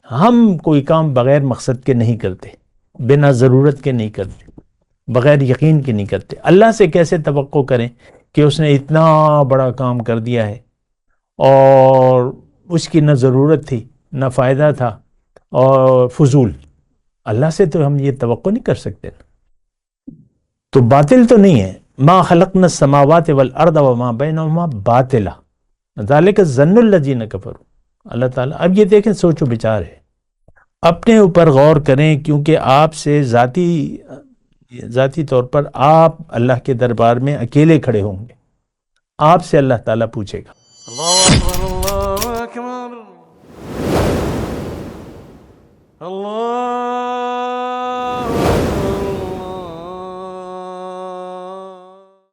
ہم کوئی کام بغیر مقصد کے نہیں کرتے، بنا ضرورت کے نہیں کرتے، بغیر یقین کے نہیں کرتے۔ اللہ سے کیسے توقع کریں کہ اس نے اتنا بڑا کام کر دیا ہے اور اس کی نہ ضرورت تھی نہ فائدہ تھا اور فضول؟ اللہ سے تو ہم یہ توقع نہیں کر سکتے۔ تو باطل تو نہیں ہے، ما خلقنا السماوات والارض وما بینہما باطلا ذالک الظن الذین کفروا۔ اللہ تعالیٰ اب یہ دیکھیں، سوچ و بچار ہے، اپنے اوپر غور کریں، کیونکہ آپ سے ذاتی طور پر آپ اللہ کے دربار میں اکیلے کھڑے ہوں گے، آپ سے اللہ تعالیٰ پوچھے گا۔ اللہ اکبر اللہ اکبر اللہ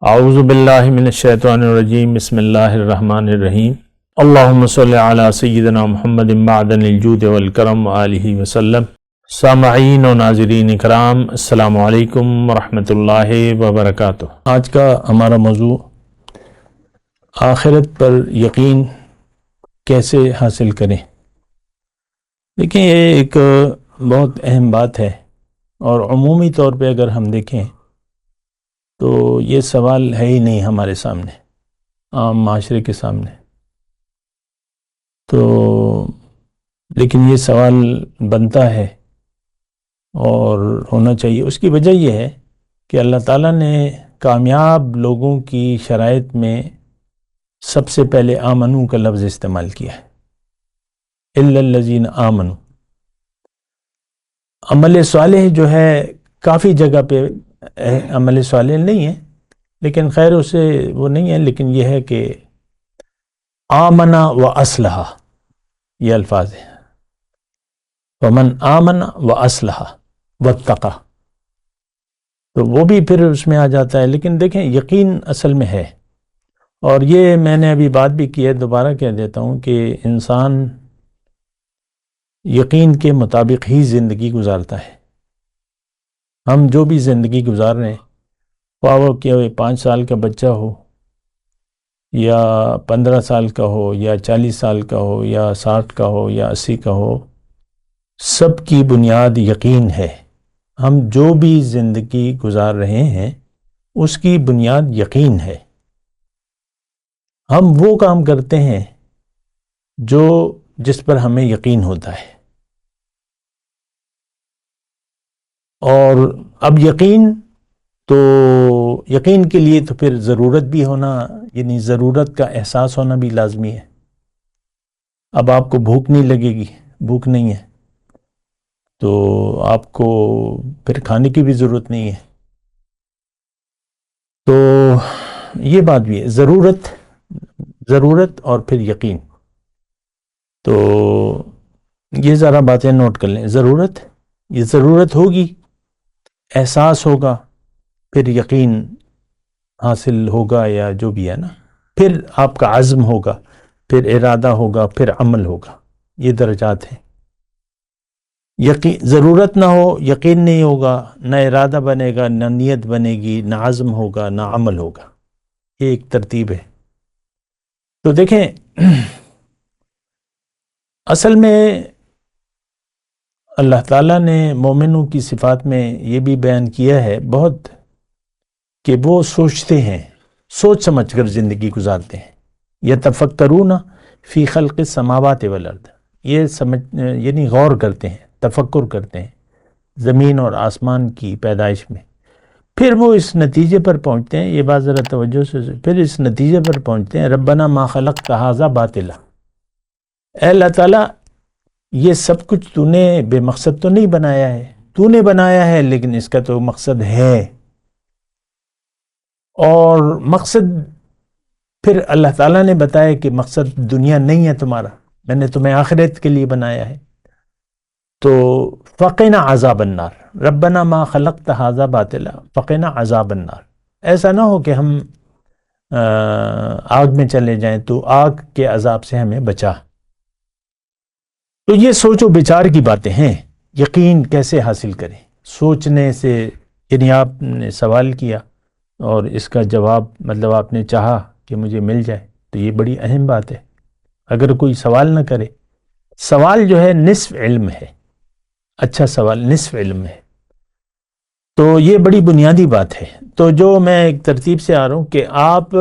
اعوذ باللہ من الشیطان الرجیم، بسم اللہ الرحمن الرحیم۔ اللہم صلی علی سیدنا محمد معدن الجود والکرم وآلہ وسلم۔ سامعین و ناظرین کرام، السلام علیکم ورحمۃ اللہ وبرکاتہ۔ آج کا ہمارا موضوع آخرت پر یقین کیسے حاصل کریں۔ دیکھیں، یہ ایک بہت اہم بات ہے، اور عمومی طور پہ اگر ہم دیکھیں تو یہ سوال ہے ہی نہیں ہمارے سامنے، عام معاشرے کے سامنے۔ تو لیکن یہ سوال بنتا ہے اور ہونا چاہیے۔ اس کی وجہ یہ ہے کہ اللہ تعالیٰ نے کامیاب لوگوں کی شرائط میں سب سے پہلے آمنو کا لفظ استعمال کیا ہے، الا الذین آمنوا۔ عمل صالح جو ہے کافی جگہ پہ عمل صالح نہیں ہے، لیکن خیر اسے وہ نہیں ہے، لیکن یہ ہے کہ آمنا و اصلحہ، یہ الفاظ ہیں، ومن آمن و اصلحہ واتقی، تو وہ بھی پھر اس میں آ جاتا ہے۔ لیکن دیکھیں، یقین اصل میں ہے، اور یہ میں نے ابھی بات بھی کی ہے، دوبارہ کہہ دیتا ہوں کہ انسان یقین کے مطابق ہی زندگی گزارتا ہے۔ ہم جو بھی زندگی گزار رہے ہیں، وہ کہ 5 سال کا بچہ ہو یا 15 سال کا ہو یا 40 سال کا ہو یا 60 کا ہو یا 80 کا ہو، سب کی بنیاد یقین ہے۔ ہم جو بھی زندگی گزار رہے ہیں اس کی بنیاد یقین ہے۔ ہم وہ کام کرتے ہیں جس پر ہمیں یقین ہوتا ہے، اور اب یقین کے لیے تو پھر ضرورت بھی ہونا، یعنی ضرورت کا احساس ہونا بھی لازمی ہے۔ اب آپ کو بھوک نہیں لگے گی، بھوک نہیں ہے، تو آپ کو پھر کھانے کی بھی ضرورت نہیں ہے۔ تو یہ بات بھی ہے، ضرورت اور پھر یقین۔ تو یہ ذرا باتیں نوٹ کر لیں۔ ضرورت ہوگی، احساس ہوگا، پھر یقین حاصل ہوگا، یا جو بھی ہے نا، پھر آپ کا عزم ہوگا، پھر ارادہ ہوگا، پھر عمل ہوگا۔ یہ درجات ہیں۔ ضرورت نہ ہو، یقین نہیں ہوگا، نہ ارادہ بنے گا، نہ نیت بنے گی، نہ عزم ہوگا، نہ عمل ہوگا۔ یہ ایک ترتیب ہے۔ تو دیکھیں، اصل میں اللہ تعالیٰ نے مومنوں کی صفات میں یہ بھی بیان کیا ہے بہت، کہ وہ سوچتے ہیں، سوچ سمجھ کر زندگی گزارتے ہیں۔ یتفکرون فی خلق السماوات والارض، یعنی غور کرتے ہیں، تفکر کرتے ہیں زمین اور آسمان کی پیدائش میں۔ پھر وہ اس نتیجے پر پہنچتے ہیں، یہ بات ذرا توجہ سے، پھر اس نتیجے پر پہنچتے ہیں، ربنا ما خلقت ھذا باطلا، اے اللہ تعالیٰ یہ سب کچھ تو نے بے مقصد تو نہیں بنایا ہے، تو نے بنایا ہے لیکن اس کا تو مقصد ہے۔ اور مقصد پھر اللہ تعالیٰ نے بتایا کہ مقصد دنیا نہیں ہے تمہارا، میں نے تمہیں آخرت کے لیے بنایا ہے۔ تو فقنا عذاب النار، ربنا ما خلقت ھذا باطلا فقنا عذاب النار۔ ایسا نہ ہو کہ ہم آگ میں چلے جائیں، تو آگ کے عذاب سے ہمیں بچا۔ تو یہ سوچ و بچار کی باتیں ہیں۔ یقین کیسے حاصل کریں؟ سوچنے سے، یعنی آپ نے سوال کیا اور اس کا جواب، مطلب آپ نے چاہا کہ مجھے مل جائے، تو یہ بڑی اہم بات ہے۔ اگر کوئی سوال نہ کرے سوال جو ہے نصف علم ہے، اچھا سوال نصف علم ہے، تو یہ بڑی بنیادی بات ہے۔ تو جو میں ایک ترتیب سے آ رہا ہوں کہ آپ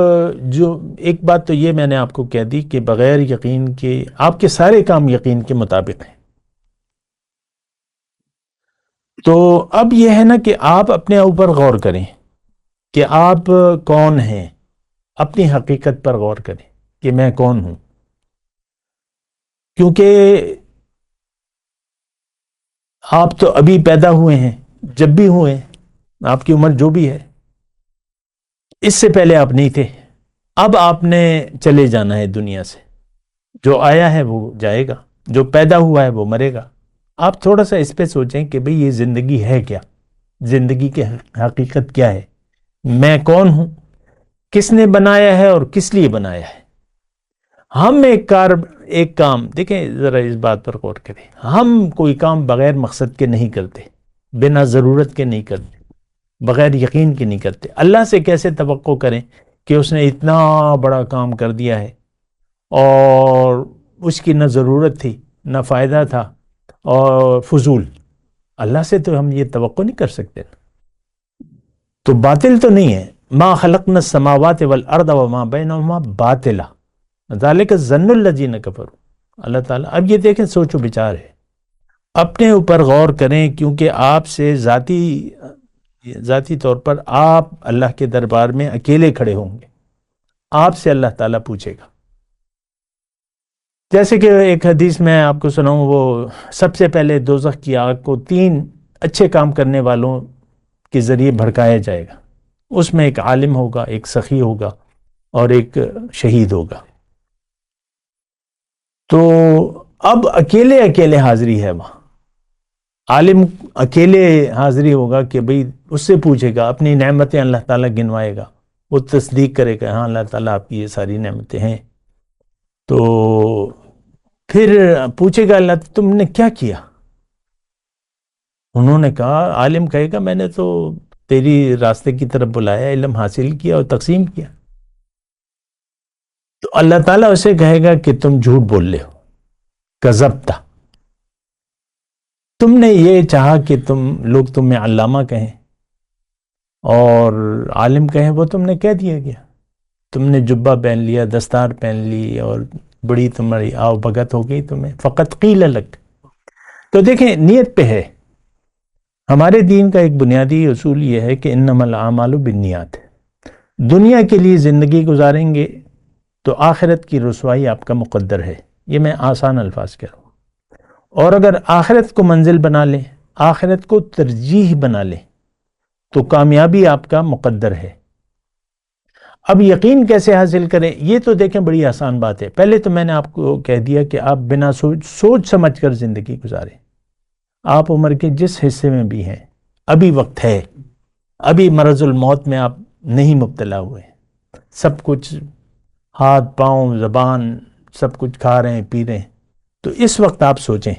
جو ایک بات تو یہ میں نے آپ کو کہہ دی کہ بغیر یقین کے آپ کے سارے کام یقین کے مطابق ہیں۔ تو اب یہ ہے نا کہ آپ اپنے اوپر غور کریں کہ آپ کون ہیں، اپنی حقیقت پر غور کریں کہ میں کون ہوں، کیونکہ آپ تو ابھی پیدا ہوئے ہیں، جب بھی ہوئے ہیں، آپ کی عمر جو بھی ہے، اس سے پہلے آپ نہیں تھے۔ اب آپ نے چلے جانا ہے دنیا سے، جو آیا ہے وہ جائے گا، جو پیدا ہوا ہے وہ مرے گا۔ آپ تھوڑا سا اس پہ سوچیں کہ بھئی یہ زندگی ہے کیا، زندگی کی حقیقت کیا ہے، میں کون ہوں، کس نے بنایا ہے اور کس لیے بنایا ہے۔ ہم ایک کام دیکھیں، ذرا اس بات پر غور کریں، ہم کوئی کام بغیر مقصد کے نہیں کرتے، بنا ضرورت کے نہیں کرتے، بغیر یقین کے نہیں کرتے۔ اللہ سے کیسے توقع کریں کہ اس نے اتنا بڑا کام کر دیا ہے اور اس کی نہ ضرورت تھی نہ فائدہ تھا اور فضول؟ اللہ سے تو ہم یہ توقع نہیں کر سکتے۔ تو باطل تو نہیں ہے، ما خلقنا السماوات والارض وما بینہما باطلا ذالک الظن الذین کفروا۔ اللہ تعالیٰ اب یہ دیکھیں، سوچ و بچار ہے، اپنے اوپر غور کریں، کیونکہ آپ سے ذاتی طور پر آپ اللہ کے دربار میں اکیلے کھڑے ہوں گے، آپ سے اللہ تعالیٰ پوچھے گا۔ جیسے کہ ایک حدیث میں آپ کو سناؤں، وہ سب سے پہلے دوزخ کی آگ کو 3 اچھے کام کرنے والوں کے ذریعے بھڑکایا جائے گا۔ اس میں ایک عالم ہوگا، ایک سخی ہوگا اور ایک شہید ہوگا۔ تو اب اکیلے حاضری ہے وہاں، عالم اکیلے حاضری ہوگا کہ بھئی اس سے پوچھے گا، اپنی نعمتیں اللہ تعالیٰ گنوائے گا، وہ تصدیق کرے گا، ہاں اللہ تعالیٰ آپ کی یہ ساری نعمتیں ہیں۔ تو پھر پوچھے گا اللہ تم نے کیا کیا؟ انہوں نے کہا، عالم کہے گا میں نے تو تیری راستے کی طرف بلایا، علم حاصل کیا اور تقسیم کیا۔ تو اللہ تعالیٰ اسے کہے گا کہ تم جھوٹ بول رہے ہو، کذبتا، تم نے یہ چاہا کہ لوگ تمہیں علامہ کہیں اور عالم کہیں، وہ تم نے کہہ دیا گیا، تم نے جبہ پہن لیا، دستار پہن لی اور بڑی تمہاری آؤ بھگت ہو گئی تمہیں، فقط قیل لک۔ تو دیکھیں نیت پہ ہے۔ ہمارے دین کا ایک بنیادی اصول یہ ہے کہ انما الاعمال بالنیات، دنیا کے لیے زندگی گزاریں گے تو آخرت کی رسوائی آپ کا مقدر ہے، یہ میں آسان الفاظ کہہ رہا ہوں۔ اور اگر آخرت کو منزل بنا لیں، آخرت کو ترجیح بنا لیں، تو کامیابی آپ کا مقدر ہے۔ اب یقین کیسے حاصل کریں؟ یہ تو دیکھیں بڑی آسان بات ہے۔ پہلے تو میں نے آپ کو کہہ دیا کہ آپ بنا سوچ سمجھ کر زندگی گزاریں۔ آپ عمر کے جس حصے میں بھی ہیں، ابھی وقت ہے، ابھی مرض الموت میں آپ نہیں مبتلا ہوئے، سب کچھ ہاتھ پاؤں زبان سب کچھ کھا رہے ہیں پی رہے ہیں، تو اس وقت آپ سوچیں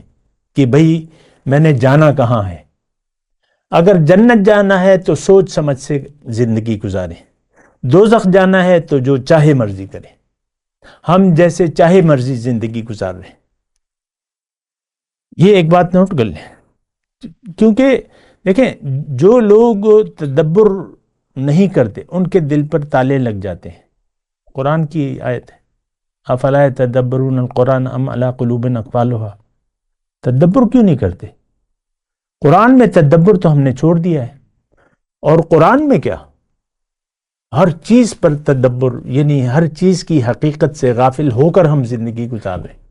کہ بھئی میں نے جانا کہاں ہے۔ اگر جنت جانا ہے تو سوچ سمجھ سے زندگی گزاریں، دوزخ جانا ہے تو جو چاہے مرضی کریں، ہم جیسے چاہے مرضی زندگی گزار رہے ہیں۔ یہ ایک بات نوٹ کر لیں، کیونکہ دیکھیں جو لوگ تدبر نہیں کرتے ان کے دل پر تالے لگ جاتے ہیں۔ قرآن کی آیت ہے، افلا یتدبرون القرآن ام علی قلوب اقفالها، تدبر کیوں نہیں کرتے؟ قرآن میں تدبر تو ہم نے چھوڑ دیا ہے، اور قرآن میں کیا، ہر چیز پر تدبر، یعنی ہر چیز کی حقیقت سے غافل ہو کر ہم زندگی گزار رہے ہیں،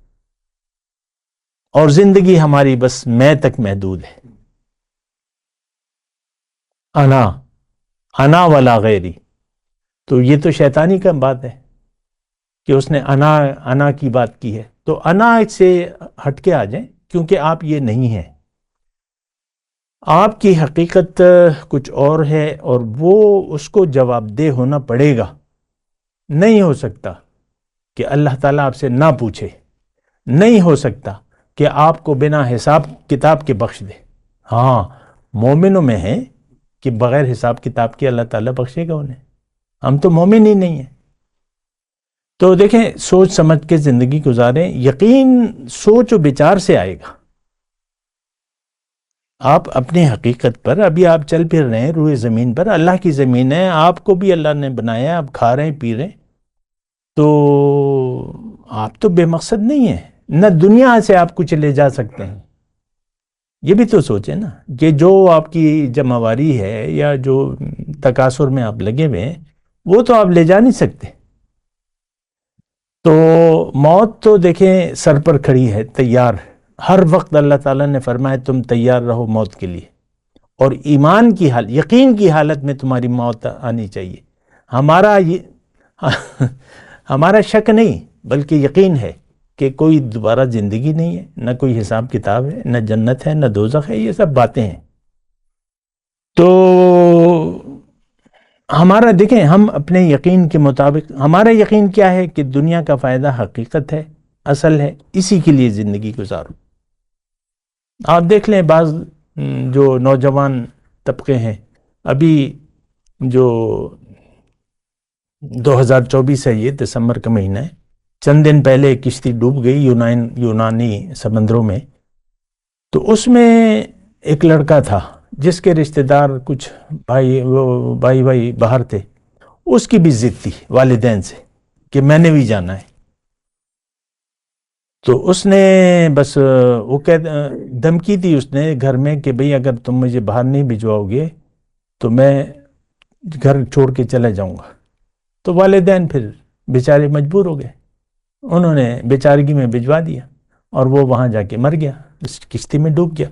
اور زندگی ہماری بس میں تک محدود ہے، انا ولا غیری۔ تو یہ تو شیطانی کا بات ہے کہ اس نے انا کی بات کی ہے، تو انا سے ہٹ کے آ جائیں، کیونکہ آپ یہ نہیں ہیں، آپ کی حقیقت کچھ اور ہے، اور وہ اس کو جواب دہ ہونا پڑے گا۔ نہیں ہو سکتا کہ اللہ تعالیٰ آپ سے نہ پوچھے، نہیں ہو سکتا کہ آپ کو بنا حساب کتاب کے بخش دے۔ ہاں مومنوں میں ہے کہ بغیر حساب کتاب کے اللہ تعالیٰ بخشے گا انہیں، ہم تو مومن ہی نہیں ہیں۔ تو دیکھیں سوچ سمجھ کے زندگی گزاریں. یقین سوچ و بچار سے آئے گا. آپ اپنی حقیقت پر ابھی آپ چل پھر رہے ہیں روئے زمین پر, اللہ کی زمین ہے, آپ کو بھی اللہ نے بنایا ہے, آپ کھا رہے ہیں پی رہے ہیں, تو آپ تو بے مقصد نہیں ہیں. نہ دنیا سے آپ کچھ لے جا سکتے ہیں. یہ بھی تو سوچیں نا کہ جو آپ کی جمعواری ہے یا جو تکاثر میں آپ لگے ہوئے ہیں وہ تو آپ لے جا نہیں سکتے. تو موت تو دیکھیں سر پر کھڑی ہے, تیار. ہر وقت اللہ تعالیٰ نے فرمایا تم تیار رہو موت کے لیے, اور ایمان کی حالت, یقین کی حالت میں تمہاری موت آنی چاہیے. ہمارا شک نہیں بلکہ یقین ہے کہ کوئی دوبارہ زندگی نہیں ہے, نہ کوئی حساب کتاب ہے, نہ جنت ہے, نہ دوزخ ہے. یہ سب باتیں ہیں. تو ہمارا دیکھیں ہم اپنے یقین کے مطابق, ہمارا یقین کیا ہے کہ دنیا کا فائدہ حقیقت ہے, اصل ہے, اسی کے لیے زندگی گزارو. آپ دیکھ لیں بعض جو نوجوان طبقے ہیں, ابھی جو 2024 ہے, یہ دسمبر کا مہینہ ہے, چند دن پہلے ایک کشتی ڈوب گئی یونانی سمندروں میں. تو اس میں ایک لڑکا تھا جس کے رشتہ دار کچھ بھائی باہر تھے. اس کی بھی ضد تھی والدین سے کہ میں نے بھی جانا ہے. تو اس نے بس وہ دھمکی دی اس نے گھر میں کہ بھئی اگر تم مجھے باہر نہیں بھجواؤ گے تو میں گھر چھوڑ کے چلا جاؤں گا. تو والدین پھر بیچارے مجبور ہو گئے, انہوں نے بیچارگی میں بھجوا دیا اور وہ وہاں جا کے مر گیا, اس کشتی میں ڈوب گیا.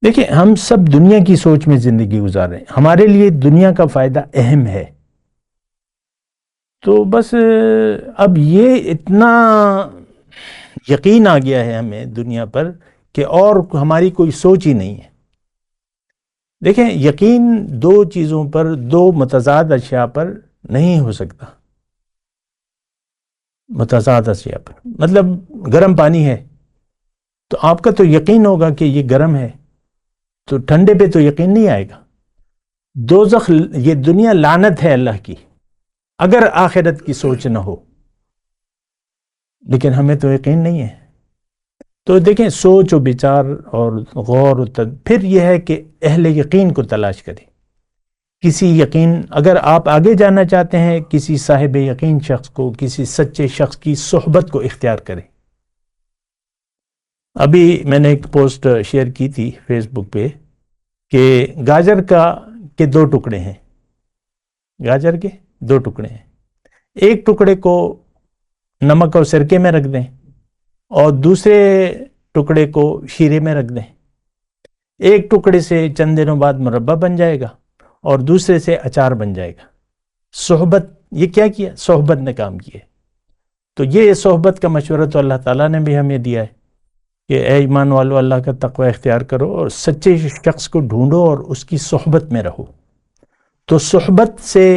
دیکھیں ہم سب دنیا کی سوچ میں زندگی گزار رہے ہیں, ہمارے لیے دنیا کا فائدہ اہم ہے. تو بس اب یہ اتنا یقین آ گیا ہے ہمیں دنیا پر کہ اور ہماری کوئی سوچ ہی نہیں ہے. دیکھیں یقین دو چیزوں پر, دو متضاد اشیاء پر نہیں ہو سکتا. متضاد اشیاء پر مطلب گرم پانی ہے تو آپ کا تو یقین ہوگا کہ یہ گرم ہے, تو ٹھنڈے پہ تو یقین نہیں آئے گا. دوزخ, یہ دنیا لعنت ہے اللہ کی اگر آخرت کی سوچ نہ ہو, لیکن ہمیں تو یقین نہیں ہے. تو دیکھیں سوچ و بچار اور غور و پھر یہ ہے کہ اہل یقین کو تلاش کریں. کسی یقین, اگر آپ آگے جانا چاہتے ہیں کسی صاحب یقین شخص کو, کسی سچے شخص کی صحبت کو اختیار کریں. ابھی میں نے ایک پوسٹ شیئر کی تھی فیس بک پہ کہ گاجر کے 2 ٹکڑے ہیں, گاجر کے 2 ٹکڑے ہیں. ایک ٹکڑے کو نمک اور سرکے میں رکھ دیں اور دوسرے ٹکڑے کو شیرے میں رکھ دیں. ایک ٹکڑے سے چند دنوں بعد مربع بن جائے گا اور دوسرے سے اچار بن جائے گا. صحبت, یہ کیا کیا؟ صحبت نے کام کیا. تو یہ صحبت کا مشورہ تو اللہ تعالیٰ نے بھی ہمیں دیا ہے کہ اے ایمان والو اللہ کا تقوی اختیار کرو اور سچے شخص کو ڈھونڈو اور اس کی صحبت میں رہو. تو صحبت سے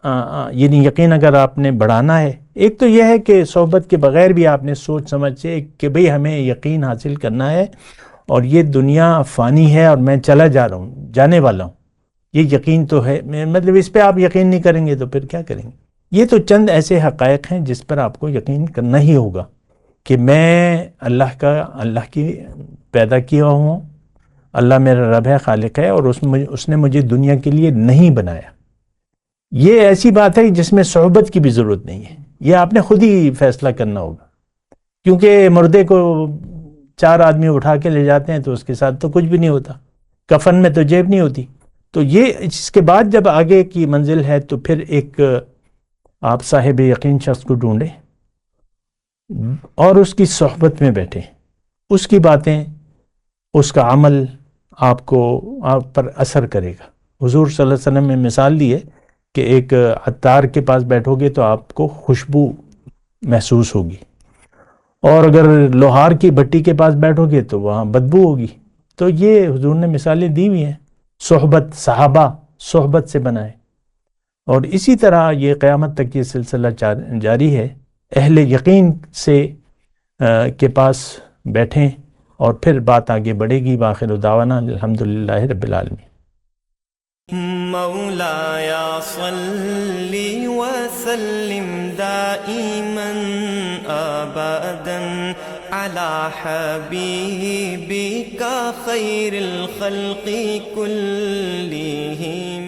یعنی یقین اگر آپ نے بڑھانا ہے, ایک تو یہ ہے کہ صحبت کے بغیر بھی آپ نے سوچ سمجھ سے کہ بھئی ہمیں یقین حاصل کرنا ہے اور یہ دنیا فانی ہے اور میں چلا جا رہا ہوں, جانے والا ہوں, یہ یقین تو ہے. مطلب اس پہ آپ یقین نہیں کریں گے تو پھر کیا کریں گے؟ یہ تو چند ایسے حقائق ہیں جس پر آپ کو یقین کرنا ہی ہوگا کہ میں اللہ کی پیدا کیا ہوں, اللہ میرا رب ہے, خالق ہے, اور اس نے مجھے دنیا کے لیے نہیں بنایا. یہ ایسی بات ہے جس میں صحبت کی بھی ضرورت نہیں ہے, یہ آپ نے خود ہی فیصلہ کرنا ہوگا. کیونکہ مردے کو 4 آدمی اٹھا کے لے جاتے ہیں تو اس کے ساتھ تو کچھ بھی نہیں ہوتا, کفن میں تو جیب نہیں ہوتی. تو یہ اس کے بعد جب آگے کی منزل ہے تو پھر ایک آپ صاحب یقین شخص کو ڈھونڈیں اور اس کی صحبت میں بیٹھیں, اس کی باتیں, اس کا عمل آپ پر اثر کرے گا. حضور صلی اللہ علیہ وسلم نے مثال دی ہے کہ ایک عطار کے پاس بیٹھو گے تو آپ کو خوشبو محسوس ہوگی, اور اگر لوہار کی بھٹی کے پاس بیٹھو گے تو وہاں بدبو ہوگی. تو یہ حضور نے مثالیں دی ہوئی ہیں. صحبت, صحابہ صحبت سے بنائے, اور اسی طرح یہ قیامت تک یہ سلسلہ جاری ہے. اہل یقین کے پاس بیٹھیں اور پھر بات آگے بڑھے گی. بآخر دعوانا الحمدللہ رب العالمین. مولاي صل وسلم دائما ابدا على حبيبك خير الخلق كلهم